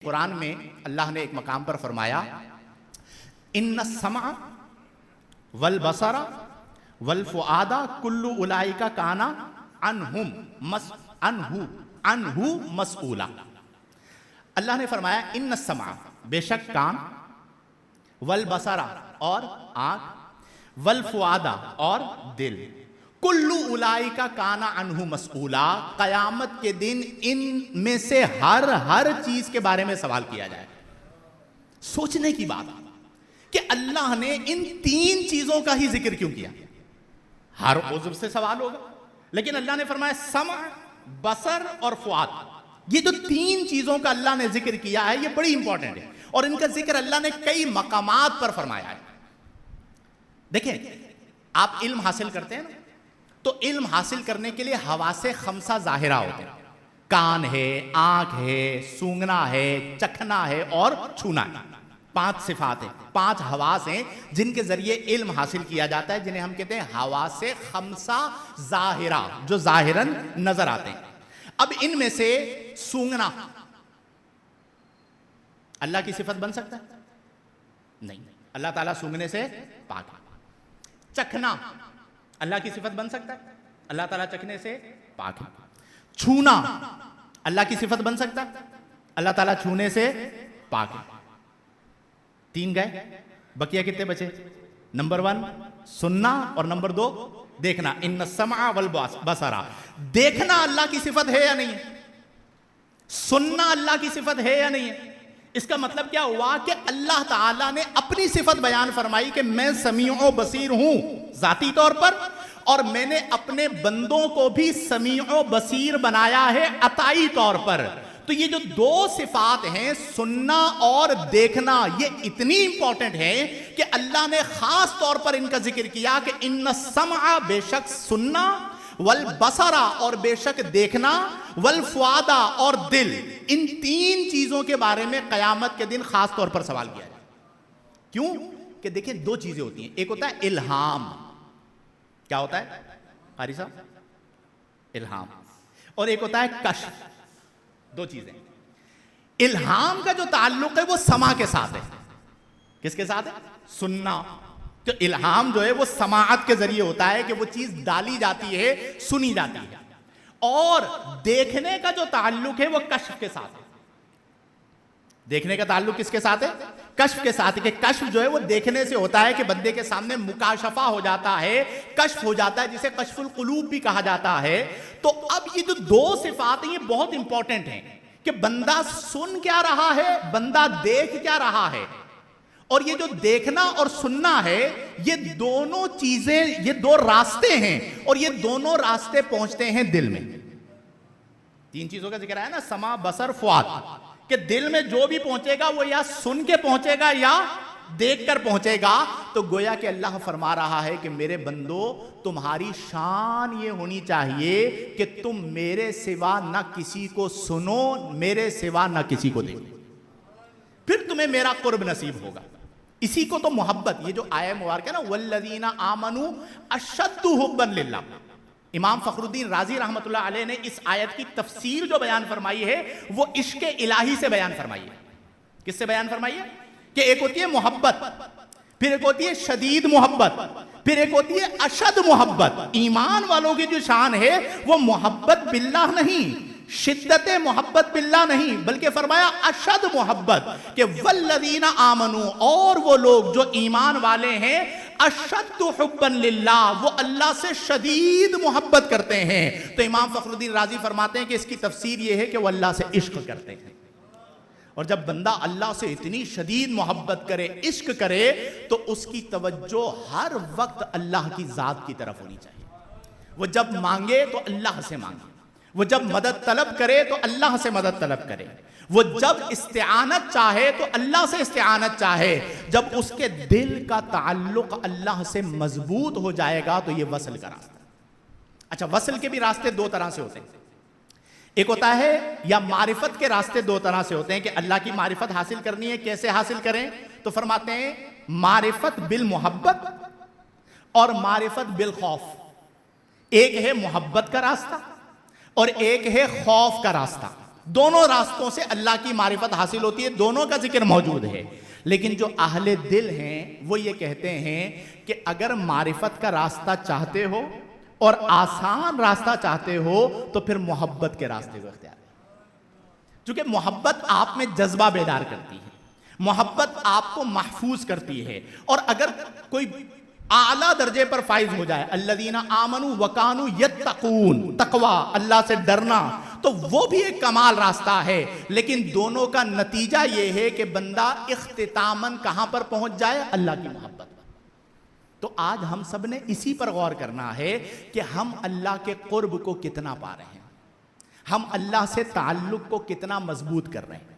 قرآن میں اللہ نے ایک مقام پر فرمایا ان السمع والبصر والفؤاد کل اولئک کان عنہ مسئولا۔ اللہ نے فرمایا ان السمع بے شک کان، والبصر اور آنکھ، والفؤاد اور دل، کل اولئک کان عنہ مسئولا، قیامت کے دن ان میں سے ہر چیز کے بارے میں سوال کیا جائے۔ سوچنے کی بات کہ اللہ نے ان تین چیزوں کا ہی ذکر کیوں کیا؟ ہر عضو سے سوال ہوگا، لیکن اللہ نے فرمایا سمع، بصر اور فؤاد، یہ جو تین چیزوں کا اللہ نے ذکر کیا ہے یہ بڑی امپورٹنٹ ہے، اور ان کا ذکر اللہ نے کئی مقامات پر فرمایا ہے۔ دیکھیں، آپ علم حاصل کرتے ہیں نا، تو علم حاصل کرنے کے لیے حواس خمسہ ظاہرہ ہوتے ہیں، کان ہے، آنکھ ہے، سونگنا ہے، چکھنا ہے اور چھونا ہے۔ پانچ صفات ہیں، پانچ حواس ہیں جن کے ذریعے علم حاصل کیا جاتا ہے، جنہیں ہم کہتے ہیں حواس خمسہ ظاہرہ، جو ظاہراً نظر آتے ہیں۔ اب ان میں سے سونگنا اللہ کی صفت بن سکتا ہے؟ نہیں، اللہ تعالیٰ سونگنے سے پاک ہے۔ چکھنا اللہ کی صفت بن سکتا ہے؟ اللہ تعالیٰ چکھنے سے پاک ہے۔ چھونا اللہ کی صفت بن سکتا ہے؟ اللہ تعالیٰ چھونے سے پاک ہے۔ تین گئے، بقیہ کتنے بچے؟ نمبر 1 سننا اور نمبر 2 دیکھنا۔ ان السمع والبصر، دیکھنا اللہ کی صفت ہے یا نہیں ہے؟ سننا اللہ کی صفت ہے یا نہیں ہے؟ اس کا مطلب کیا ہوا کہ اللہ تعالیٰ نے اپنی صفت بیان فرمائی کہ میں سمیع و بصیر ہوں ذاتی طور پر، اور میں نے اپنے بندوں کو بھی سمیع و بصیر بنایا ہے عطائی طور پر۔ تو یہ جو دو صفات ہیں، سننا اور دیکھنا، یہ اتنی امپورٹنٹ ہیں کہ اللہ نے خاص طور پر ان کا ذکر کیا کہ ان السمع بے شک سننا، والبصر اور بے شک دیکھنا، والفؤاد اور دل، ان تین چیزوں کے بارے میں قیامت کے دن خاص طور پر سوال کیا جائے۔ کیوں؟ کہ دیکھیں دو چیزیں ہوتی ہیں، ایک ہوتا ہے الہام۔ کیا ہوتا ہے قاری صاحب؟ الہام۔ اور ایک ہوتا ہے کشف۔ دو چیزیں۔ الہام کا جو تعلق ہے وہ سماع کے ساتھ ہے۔ کس کے ساتھ ہے؟ سننا۔ تو الہام جو ہے وہ سماعت کے ذریعے ہوتا ہے کہ وہ چیز ڈالی جاتی ہے، سنی جاتی ہے۔ اور دیکھنے کا جو تعلق ہے وہ کشف کے ساتھ ہے۔ دیکھنے کا تعلق کس کے ساتھ ہے؟ کشف کے ساتھ ہے، کہ کشف جو ہے وہ دیکھنے سے ہوتا ہے کہ بندے کے سامنے مکاشفہ ہو جاتا ہے، کشف ہو جاتا ہے، جسے کشف القلوب بھی کہا جاتا ہے۔ تو اب یہ جو دو صفات ہیں یہ بہت امپورٹنٹ ہیں کہ بندہ سن کیا رہا ہے، بندہ دیکھ کیا رہا ہے۔ اور یہ جو دیکھنا اور سننا ہے، یہ دونوں چیزیں، یہ دو راستے ہیں، اور یہ دونوں راستے پہنچتے ہیں دل میں۔ تین چیزوں کا ذکر ہے نا، سمع، بصر، فؤاد، کہ دل میں جو بھی پہنچے گا وہ یا سن کے پہنچے گا یا دیکھ کر پہنچے گا۔ تو گویا کہ اللہ فرما رہا ہے کہ میرے بندو، تمہاری شان یہ ہونی چاہیے کہ تم میرے سوا نہ کسی کو سنو، میرے سوا نہ کسی کو دیکھو، پھر تمہیں میرا قرب نصیب ہوگا۔ اسی کو تو محبت، یہ جو آیہ مبارکہ ہے نا، والذین آمنوا اشد حبا للہ، امام فخر الدین رازی رحمۃ اللہ علیہ نے اس آیت کی تفسیر جو بیان فرمائی ہے وہ عشق الہی سے بیان فرمائی ہے۔ کس سے بیان فرمائی ہے؟ کہ ایک ہوتی ہے محبت، پھر ایک ہوتی ہے شدید محبت، پھر ایک ہوتی ہے اشد محبت۔ ایمان والوں کی جو شان ہے وہ محبت باللہ نہیں، شدت محبت باللہ نہیں، بلکہ فرمایا اشد محبت، کہ والذین آمنوا، اور وہ لوگ جو ایمان والے ہیں، اشد حبا للہ، وہ اللہ سے شدید محبت کرتے ہیں۔ تو امام فخر الدین رازی فرماتے ہیں کہ اس کی تفسیر یہ ہے کہ وہ اللہ سے عشق کرتے ہیں، اور جب بندہ اللہ سے اتنی شدید محبت کرے، عشق کرے، تو اس کی توجہ ہر وقت اللہ کی ذات کی طرف ہونی چاہیے۔ وہ جب مانگے تو اللہ سے مانگے، وہ جب مدد طلب کرے تو اللہ سے مدد طلب کرے، وہ جب استعانت چاہے تو اللہ سے استعانت چاہے۔ جب اس کے دل کا تعلق اللہ سے مضبوط ہو جائے گا تو یہ وصل کا راستہ۔ اچھا، وصل کے بھی راستے دو طرح سے ہوتے ہیں۔ ایک ہوتا ہے، یا معرفت کے راستے دو طرح سے ہوتے ہیں کہ اللہ کی معرفت حاصل کرنی ہے، کیسے حاصل کریں؟ تو فرماتے ہیں معرفت بالمحبت اور معرفت بالخوف۔ ایک ہے محبت کا راستہ اور ایک ہے خوف کا راستہ۔ دونوں راستوں سے اللہ کی معرفت حاصل ہوتی ہے، دونوں کا ذکر موجود ہے. لیکن جو اہل دل ہیں وہ یہ کہتے ہیں کہ اگر معرفت کا راستہ چاہتے ہو اور آسان راستہ چاہتے ہو تو پھر محبت کے راستے کو اختیار کریں. چونکہ محبت آپ میں جذبہ بیدار کرتی ہے، محبت آپ کو محفوظ کرتی ہے. اور اگر کوئی اعلیٰ درجے پر فائز ہو جائے، الذین آمنوا وکانوا یتقون، تقوی، اللہ سے ڈرنا، تو وہ بھی ایک کمال راستہ ہے. لیکن دونوں کا نتیجہ یہ ہے کہ بندہ اختتاماً کہاں پر پہنچ جائے؟ اللہ کی محبت پر. تو آج ہم سب نے اسی پر غور کرنا ہے کہ ہم اللہ کے قرب کو کتنا پا رہے ہیں، ہم اللہ سے تعلق کو کتنا مضبوط کر رہے ہیں.